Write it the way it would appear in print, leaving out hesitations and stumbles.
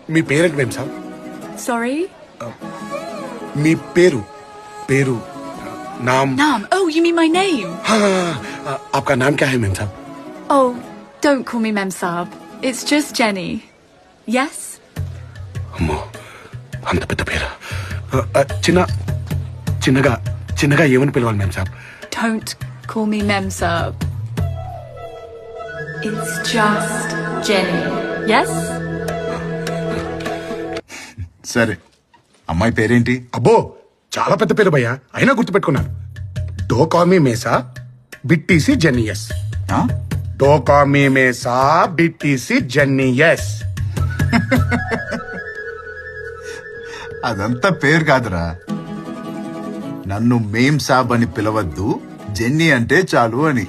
మీ parent మేం సాబ్. Sorry? మీ పేరు పేరు नाम. Naam. Oh, you mean my name? हाँ, आपका नाम क्या है मेम साहब? Oh, don't call me Mem Saab. It's just Jenny. Yes? అమ్మో అంత పెద్ద పేరా. చిన్నగా ఏమని పిలవాలి మేం సాబ్? Don't call me Mem Saab. It's just Jenny. Yes? సరే అమ్మాయి పేరేంటి? అబ్బో చాలా పెద్ద పేరు భయ్యా, అయినా గుర్తుపెట్టుకున్నాను. డో కామీ మేసా బిట్టిసి జెన్నియస్. ఆ? డో కామీ మేసా బిట్టిసి జెన్నియస్. అదంతా పేరు కాదురా. నన్ను మేం సాబ్ అని పిలవద్దు, జెన్నీ అంటే చాలు అని.